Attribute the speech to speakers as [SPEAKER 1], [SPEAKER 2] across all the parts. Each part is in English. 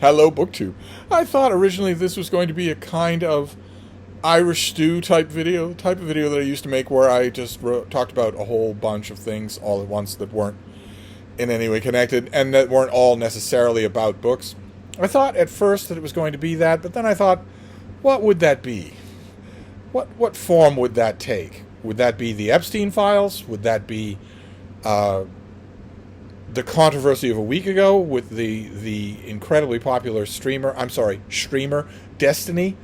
[SPEAKER 1] Hello, BookTube. I thought originally this was going to be a kind of Irish stew type of video that I used to make where I just talked about a whole bunch of things all at once that weren't in any way connected and that weren't all necessarily about books. I thought at first that it was going to be that, but then I thought, what would that be? What form would that take? Would that be the Epstein files? Would that be the controversy of a week ago with the incredibly popular streamer Destiny,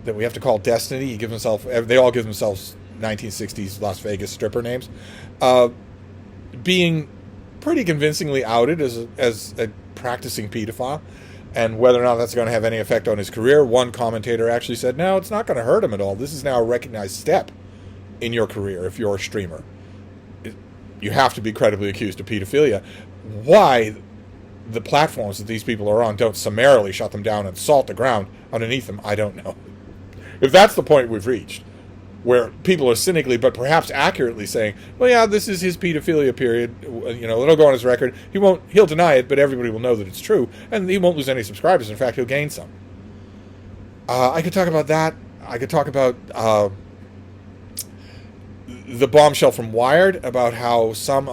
[SPEAKER 1] that we have to call Destiny? They all give themselves 1960s Las Vegas stripper names, being pretty convincingly outed as a practicing pedophile, and whether or not that's going to have any effect on his career. One commentator actually said, no, it's not going to hurt him at all. This is now a recognized step in your career if you're a streamer. You have to be credibly accused of pedophilia. Why the platforms that these people are on don't summarily shut them down and salt the ground underneath them, I don't know. If that's the point we've reached, where people are cynically but perhaps accurately saying, well, yeah, this is his pedophilia period, it'll go on his record. He'll deny it, but everybody will know that it's true, and he won't lose any subscribers. In fact, he'll gain some. I could talk about that. I could talk about the bombshell from Wired about how some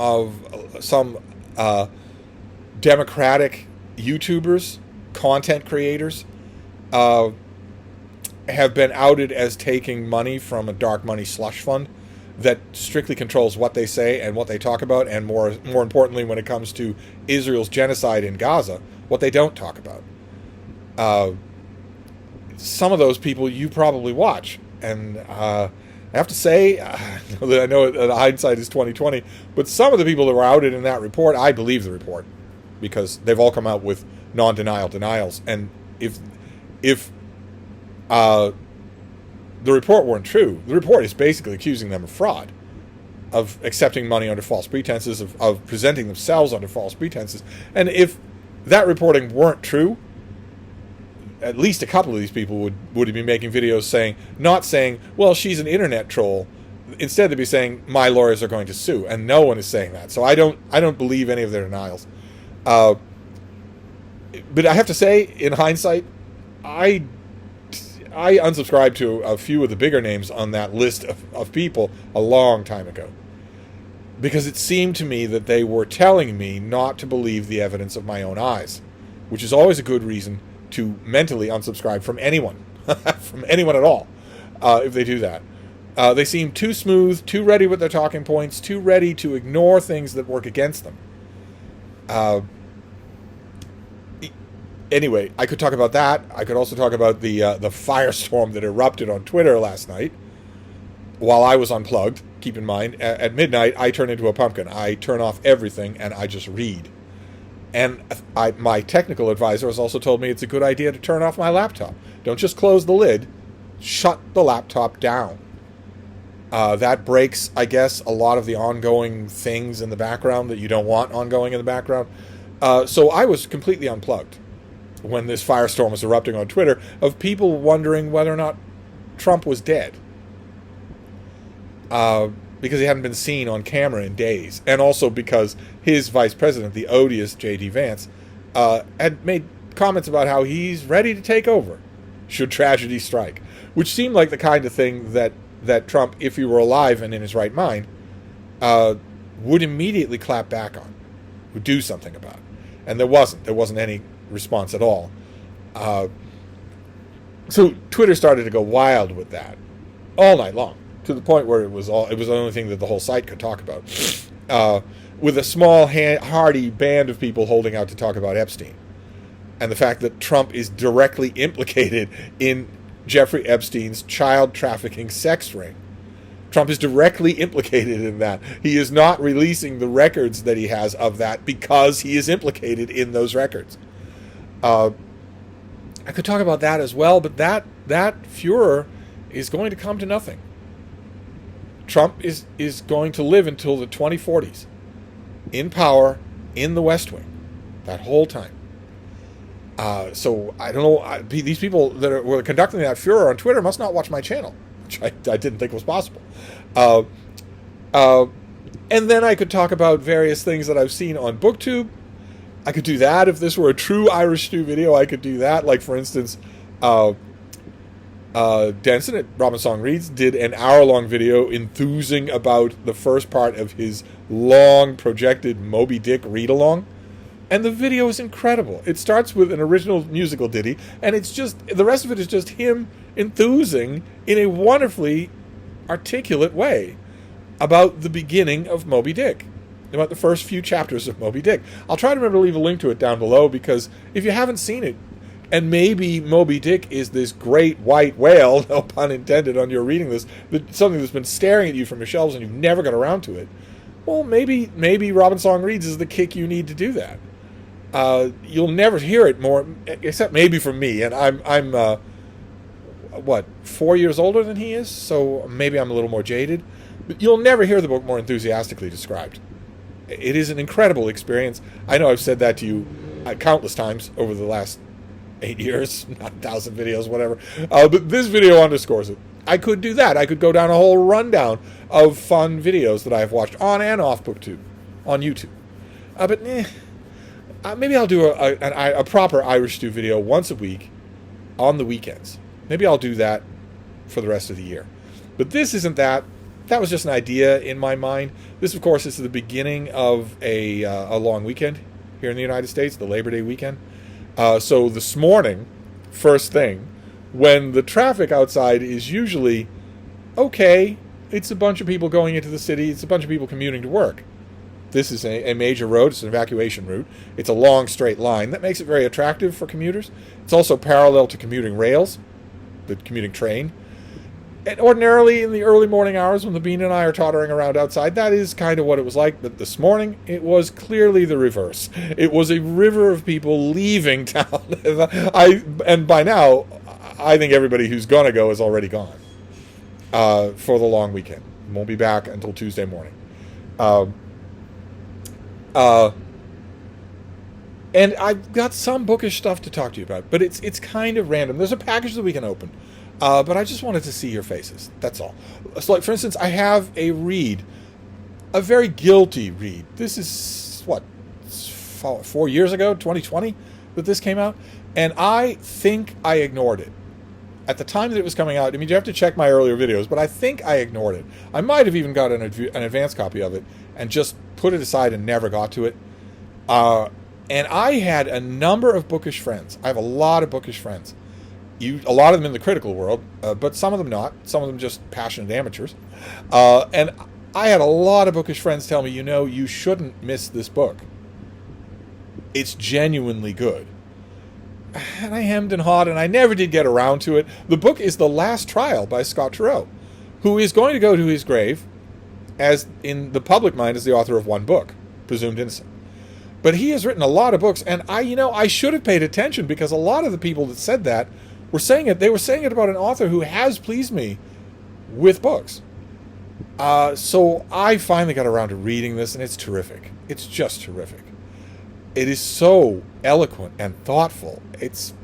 [SPEAKER 1] Democratic YouTubers, content creators, have been outed as taking money from a dark money slush fund that strictly controls what they say and what they talk about, and more importantly, when it comes to Israel's genocide in Gaza, what they don't talk about. Some of those people you probably watch, and I have to say, I know that hindsight is 20/20, but some of the people that were outed in that report, I believe the report, because they've all come out with non-denial denials. And if the report weren't true, the report is basically accusing them of fraud, of accepting money under false pretenses, of presenting themselves under false pretenses. And if that reporting weren't true, at least a couple of these people would be making videos not saying, well, she's an internet troll. Instead, they'd be saying, my lawyers are going to sue. And no one is saying that. So I don't believe any of their denials. But I have to say, in hindsight, I unsubscribed to a few of the bigger names on that list of people a long time ago, because it seemed to me that they were telling me not to believe the evidence of my own eyes, which is always a good reason to mentally unsubscribe from anyone, from anyone at all, if they do that. They seem too smooth, too ready with their talking points, too ready to ignore things that work against them. Anyway, I could talk about that. I could also talk about the firestorm that erupted on Twitter last night while I was unplugged. Keep in mind, at midnight, I turn into a pumpkin. I turn off everything, and I just read. And my technical advisor has also told me it's a good idea to turn off my laptop. Don't just close the lid. Shut the laptop down. That breaks, I guess, a lot of the ongoing things in the background that you don't want ongoing in the background. So I was completely unplugged when this firestorm was erupting on Twitter, of people wondering whether or not Trump was dead. Because he hadn't been seen on camera in days. And also because his vice president, the odious J.D. Vance, had made comments about how he's ready to take over should tragedy strike. Which seemed like the kind of thing that Trump, if he were alive and in his right mind, would immediately clap back on, would do something about. And there wasn't any response at all. So Twitter started to go wild with that all night long, to the point where it was the only thing that the whole site could talk about, with a small, hardy band of people holding out to talk about Epstein and the fact that Trump is directly implicated in Jeffrey Epstein's child trafficking sex ring. Trump is directly implicated in that. He is not releasing the records that he has of that because he is implicated in those records. I could talk about that as well, but that furor is going to come to nothing. Trump is going to live until the 2040s in power in the West Wing that whole time. So I don't know. These people that were conducting that furor on Twitter must not watch my channel, which I didn't think was possible. And then I could talk about various things that I've seen on BookTube I could do that if this were a true Irish Stew video. I could do that. Like, for instance, Denson at Robin Song Reads did an hour-long video enthusing about the first part of his long projected Moby-Dick read-along. And the video is incredible. It starts with an original musical ditty, and it's just, the rest of it is just him enthusing in a wonderfully articulate way about the beginning of Moby-Dick, about the first few chapters of Moby-Dick. I'll try to remember to leave a link to it down below, because if you haven't seen it, and maybe Moby-Dick is this great white whale, no pun intended on your reading this, something that's been staring at you from your shelves and you've never got around to it, well, maybe Robin Song Reads is the kick you need to do that. You'll never hear it more, except maybe from me, and I'm 4 years older than he is, so maybe I'm a little more jaded, but you'll never hear the book more enthusiastically described. It is an incredible experience. I know I've said that to you countless times over the last 8 years, not 1,000 videos, whatever, but this video underscores it. I could do that. I could go down a whole rundown of fun videos that I've watched on and off BookTube, on YouTube, but maybe I'll do a proper Irish Stew video once a week on the weekends. Maybe I'll do that for the rest of the year. But this isn't that. That was just an idea in my mind. This, of course, is the beginning of a long weekend here in the United States, the Labor Day weekend. So this morning, first thing, when the traffic outside is usually okay, it's a bunch of people going into the city, it's a bunch of people commuting to work. This is a major road. It's an evacuation route. It's a long, straight line. That makes it very attractive for commuters. It's also parallel to commuting rails, the commuting train. And ordinarily, in the early morning hours when the Bean and I are tottering around outside, that is kind of what it was like. But this morning, it was clearly the reverse. It was a river of people leaving town. And by now, I think everybody who's going to go is already gone for the long weekend. Won't be back until Tuesday morning. And I've got some bookish stuff to talk to you about, but it's kind of random. There's a package that we can open, but I just wanted to see your faces. That's all. So, like, for instance, I have a read, a very guilty read. This is, 4 years ago, 2020, that this came out, and I think I ignored it. At the time that it was coming out, I mean, you have to check my earlier videos, but I think I ignored it. I might have even got an advance copy of it and just put it aside and never got to it. And I had a number of bookish friends. I have a lot of bookish friends. A lot of them in the critical world, but some of them not. Some of them just passionate amateurs. And I had a lot of bookish friends tell me, you shouldn't miss this book. It's genuinely good. And I hemmed and hawed, and I never did get around to it. The book is The Last Trial by Scott Turow, who is going to go to his grave, as in the public mind, as the author of one book, Presumed Innocent. But he has written a lot of books, and I should have paid attention, because a lot of the people that said that were saying it. They were saying it about an author who has pleased me with books. So I finally got around to reading this, and it's terrific. It's just terrific. It is so eloquent and thoughtful. It's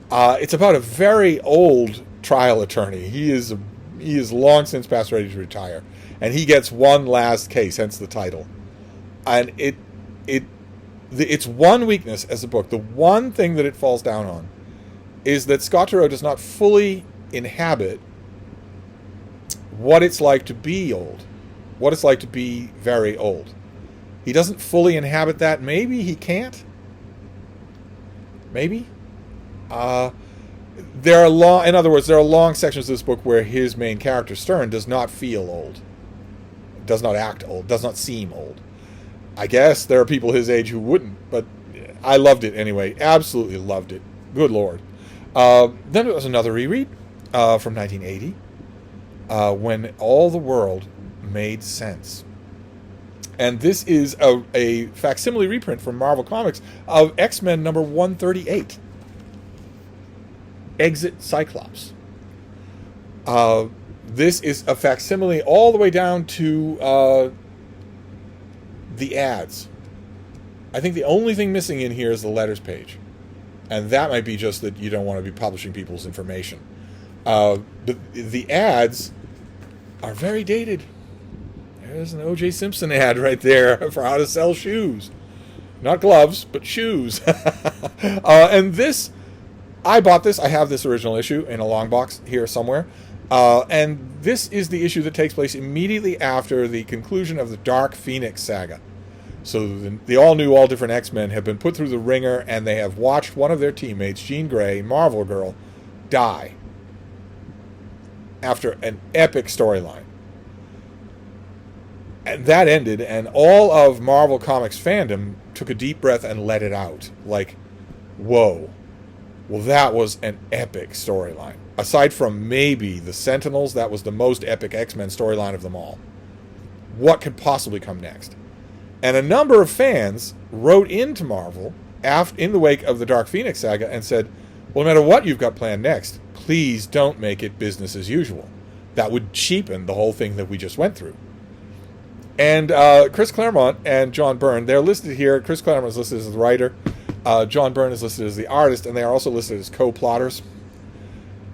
[SPEAKER 1] about a very old trial attorney. He is long since past ready to retire, and he gets one last case, hence the title. And its one weakness as a book, the one thing that it falls down on, is that Scott Turow does not fully inhabit what it's like to be old, what it's like to be very old. He doesn't fully inhabit that. Maybe he can't. Maybe. There are long sections of this book where his main character, Stern, does not feel old, does not act old, does not seem old. I guess there are people his age who wouldn't, but I loved it anyway. Absolutely loved it. Good Lord. Then there was another reread from 1980, When All the World Made Sense. And this is a facsimile reprint from Marvel Comics of X-Men number 138, Exit Cyclops. This is a facsimile all the way down to the ads. I think the only thing missing in here is the letters page. And that might be just that you don't want to be publishing people's information. The ads are very dated. There's an O.J. Simpson ad right there for how to sell shoes. Not gloves, but shoes. And this, I bought this. I have this original issue in a long box here somewhere. And this is the issue that takes place immediately after the conclusion of the Dark Phoenix saga. So the all-new, all-different X-Men have been put through the ringer, and they have watched one of their teammates, Jean Grey, Marvel Girl, die after an epic storyline. And that ended, and all of Marvel Comics fandom took a deep breath and let it out. Like, whoa. Well, that was an epic storyline. Aside from maybe the Sentinels, that was the most epic X-Men storyline of them all. What could possibly come next? And a number of fans wrote into Marvel in the wake of the Dark Phoenix saga and said, well, no matter what you've got planned next, please don't make it business as usual. That would cheapen the whole thing that we just went through. And Chris Claremont and John Byrne, they're listed here. Chris Claremont is listed as the writer. John Byrne is listed as the artist, and they are also listed as co-plotters.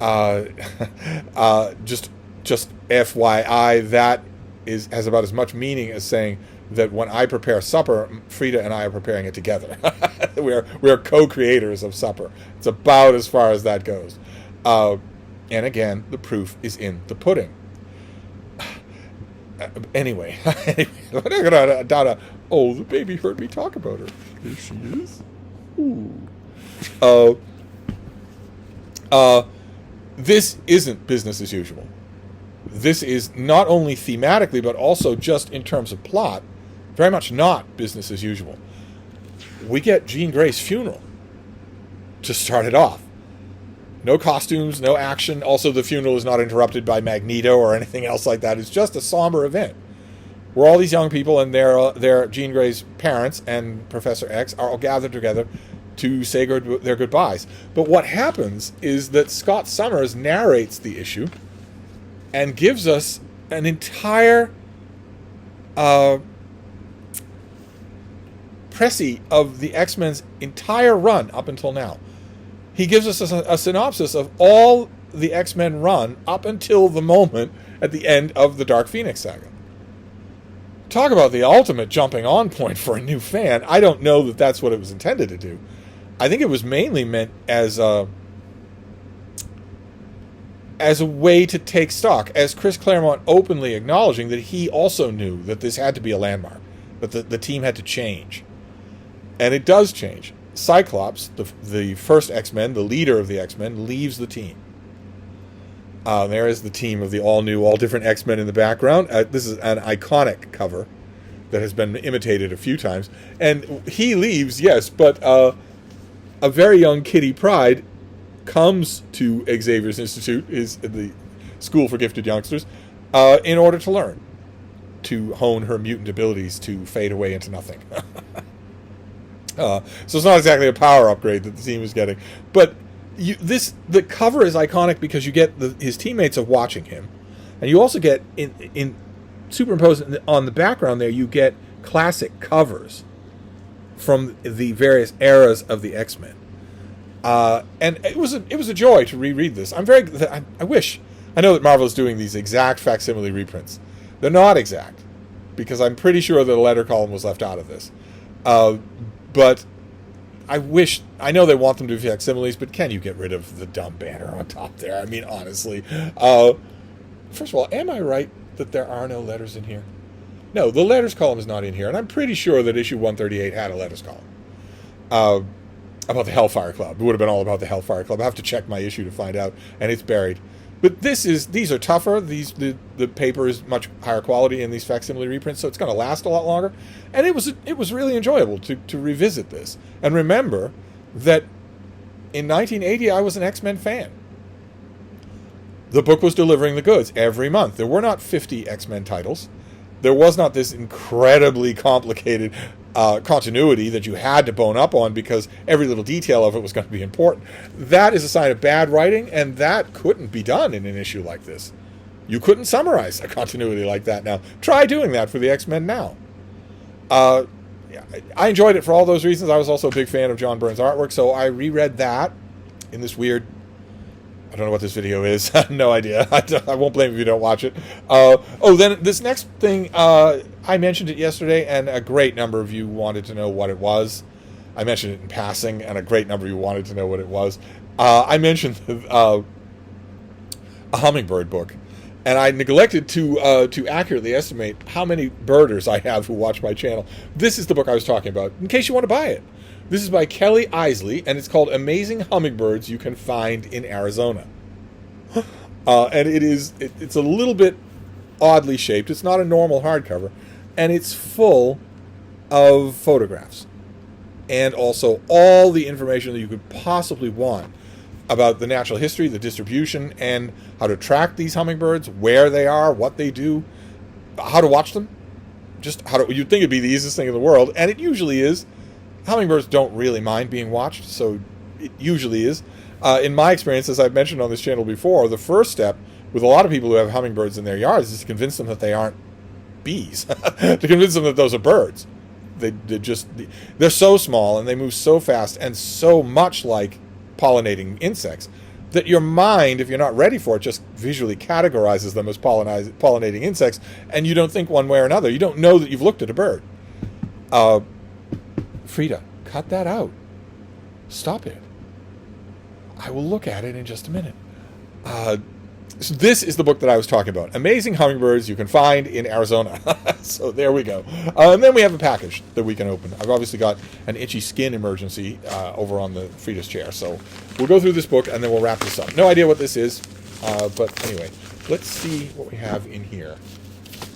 [SPEAKER 1] Just FYI, that has about as much meaning as saying that when I prepare supper, Frida and I are preparing it together. we're co-creators of supper. It's about as far as that goes. And again, the proof is in the pudding. Anyway, Donna. Oh, the baby heard me talk about her. There she is. Ooh. This isn't business as usual. This is not only thematically, but also just in terms of plot, very much not business as usual. We get Jean Grey's funeral to start it off. No costumes, no action. Also, the funeral is not interrupted by Magneto or anything else like that. It's just a somber event where all these young people and their Jean Grey's parents and Professor X are all gathered together to say their goodbyes. But what happens is that Scott Summers narrates the issue and gives us an entire précis of the X-Men's entire run up until now. He gives us a synopsis of all the X-Men run up until the moment at the end of the Dark Phoenix saga. Talk about the ultimate jumping on point for a new fan. I don't know that that's what it was intended to do. I think it was mainly meant as a way to take stock, as Chris Claremont openly acknowledging that he also knew that this had to be a landmark, that the team had to change. And it does change. Cyclops, the first X-Men, the leader of the X-Men, leaves the team. There is the team of the all-new, all-different X-Men in the background. This is an iconic cover that has been imitated a few times. And he leaves, yes, but a very young Kitty Pryde comes to Xavier's Institute, is the school for gifted youngsters, in order to learn, to hone her mutant abilities to fade away into nothing. So it's not exactly a power upgrade that the team is getting, but the cover is iconic because you get his teammates are watching him, and you also get in superimposed on the background there, you get classic covers from the various eras of the X-Men, and it was a joy to reread this. I know that Marvel is doing these exact facsimile reprints. They're not exact because I'm pretty sure that a letter column was left out of this. But I know they want them to be facsimiles, but can you get rid of the dumb banner on top there? I mean, honestly. First of all, am I right that there are no letters in here? No, the letters column is not in here, and I'm pretty sure that issue 138 had a letters column about the Hellfire Club. It would have been all about the Hellfire Club. I have to check my issue to find out, and it's buried. But these are tougher. The paper is much higher quality in these facsimile reprints, so it's going to last a lot longer. And it was really enjoyable to revisit this and remember that in 1980 I was an X-Men fan. The book was delivering the goods every month. There were not 50 X-Men titles. There was not this incredibly complicated continuity that you had to bone up on because every little detail of it was going to be important. That is a sign of bad writing, and that couldn't be done in an issue like this. You couldn't summarize a continuity like that now. Try doing that for the X-Men now. I enjoyed it for all those reasons. I was also a big fan of John Byrne's artwork, so I reread that in this weird I don't know what this video is. No idea. I won't blame if you don't watch it. Then this next thing, I mentioned it yesterday, and a great number of you wanted to know what it was. I mentioned it in passing, and a great number of you wanted to know what it was. I mentioned a hummingbird book, and I neglected to accurately estimate how many birders I have who watch my channel. This is the book I was talking about, in case you want to buy it. This is by Kelly Isley, and it's called Amazing Hummingbirds You Can Find in Arizona. And it's a little bit oddly shaped. It's not a normal hardcover, and it's full of photographs and also all the information that you could possibly want about the natural history, the distribution, and how to track these hummingbirds, where they are, what they do, how to watch them. You'd think it'd be the easiest thing in the world, and it usually is. Hummingbirds don't really mind being watched, so it usually is. In my experience, as I've mentioned on this channel before, the first step with a lot of people who have hummingbirds in their yards is to convince them that they aren't bees, to convince them that those are birds. They're so small and they move so fast and so much like pollinating insects that your mind, if you're not ready for it, just visually categorizes them as pollinating insects, and you don't think one way or another. You don't know that you've looked at a bird. Frida, cut that out. Stop it. I will look at it in just a minute. So this is the book that I was talking about. Amazing Hummingbirds You Can Find in Arizona. So there we go. And then we have a package that we can open. I've obviously got an itchy skin emergency over on the Frida's chair. So we'll go through this book and then we'll wrap this up. No idea what this is. But anyway, let's see what we have in here.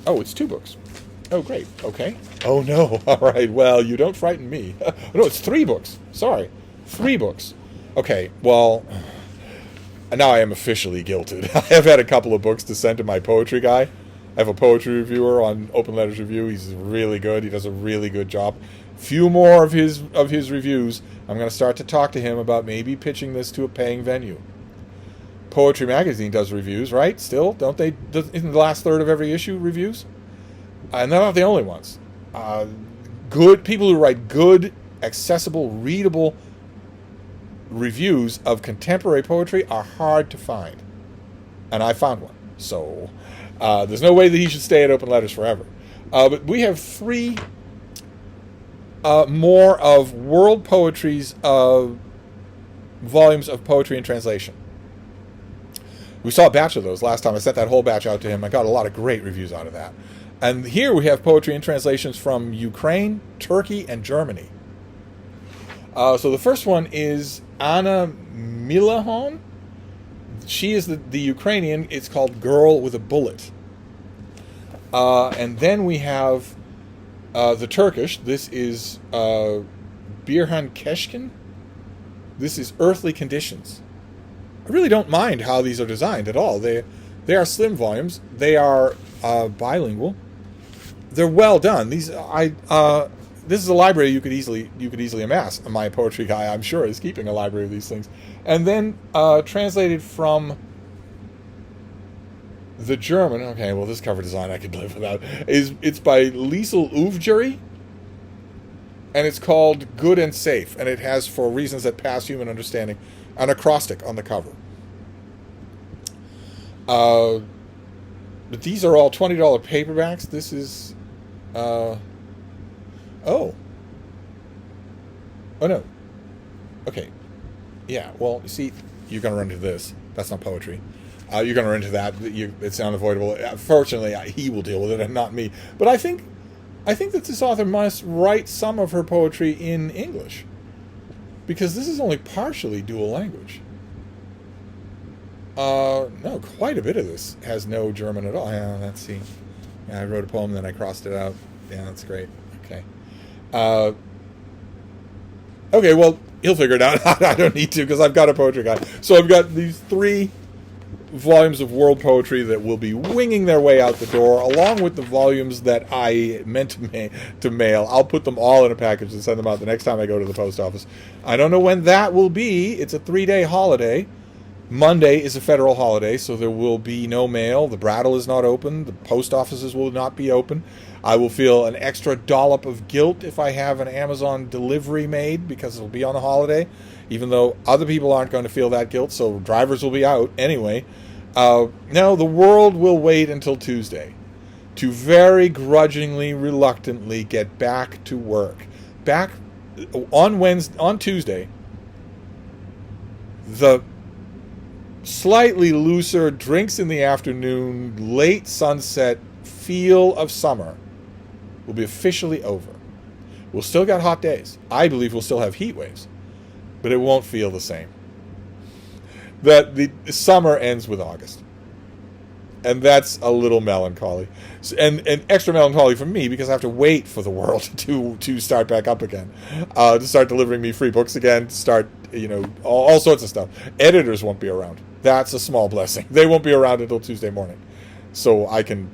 [SPEAKER 1] Oh, it's 2 books. Oh, great. Okay. Oh, no. All right. Well, you don't frighten me. No, it's 3 books. Sorry. 3 books. Okay. Well, now I am officially guilted. I have had a couple of books to send to my poetry guy. I have a poetry reviewer on Open Letters Review. He's really good. He does a really good job. Few more of his reviews. I'm going to start to talk to him about maybe pitching this to a paying venue. Poetry Magazine does reviews, right? Still, don't they? Isn't the last third of every issue reviews? And they're not the only ones. Good people who write good, accessible, readable reviews of contemporary poetry are hard to find. And I found one. So there's no way that he should stay at Open Letters forever. But we have 3 more of World Poetry's volumes of poetry in translation. We saw a batch of those last time. I sent that whole batch out to him. I got a lot of great reviews out of that. And here we have poetry in translations from Ukraine, Turkey, and Germany. So the first one is Anna Milahon. She is the Ukrainian. It's called Girl with a Bullet. And then we have the Turkish. This is Birhan Keşkin. This is Earthly Conditions. I really don't mind how these are designed at all. They are slim volumes. They are bilingual. They're well done. This is a library you could easily amass. My poetry guy, I'm sure, is keeping a library of these things. And then translated from the German. Okay, well, this cover design I could live without. It's by Liesel Uvjuri, and it's called Good and Safe, and it has, for reasons that pass human understanding, an acrostic on the cover. But these are all $20 paperbacks. This is oh no. Okay. Yeah, well, you see, you're going to run into this. That's not poetry. You're going to run into that. It's unavoidable. Fortunately, he will deal with it and not me. But I think that this author must write some of her poetry in English, because this is only partially dual language. No, quite a bit of this has no German at all. Yeah, let's see. Yeah, I wrote a poem, then I crossed it out. Yeah, that's great. Okay. Okay, well, he'll figure it out. I don't need to, because I've got a poetry guy. So I've got these 3 volumes of world poetry that will be winging their way out the door, along with the volumes that I meant to mail. I'll put them all in a package and send them out the next time I go to the post office. I don't know when that will be. It's a 3-day holiday. Monday is a federal holiday, so there will be no mail. The Brattle is not open. The post offices will not be open. I will feel an extra dollop of guilt if I have an Amazon delivery made, because it'll be on a holiday. even though other people aren't going to feel that guilt, so drivers will be out anyway. No, the world will wait until Tuesday to very grudgingly, reluctantly get back to work. Back on Tuesday, the slightly looser drinks in the afternoon, late sunset feel of summer will be officially over. We'll still got hot days. I believe we'll still have heat waves, but it won't feel the same. That the summer ends with August. And that's a little melancholy. And extra melancholy for me because I have to wait for the world to start back up again. To start delivering me free books again, to start, all sorts of stuff. Editors won't be around. That's a small blessing. They won't be around until Tuesday morning. So I don't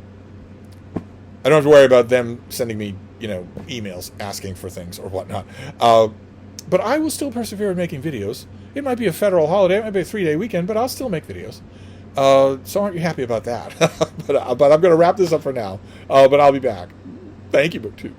[SPEAKER 1] have to worry about them sending me, emails asking for things or whatnot. But I will still persevere in making videos. It might be a federal holiday, it might be a 3-day weekend, but I'll still make videos. So aren't you happy about that? But I'm going to wrap this up for now. But I'll be back. Thank you, BookTube.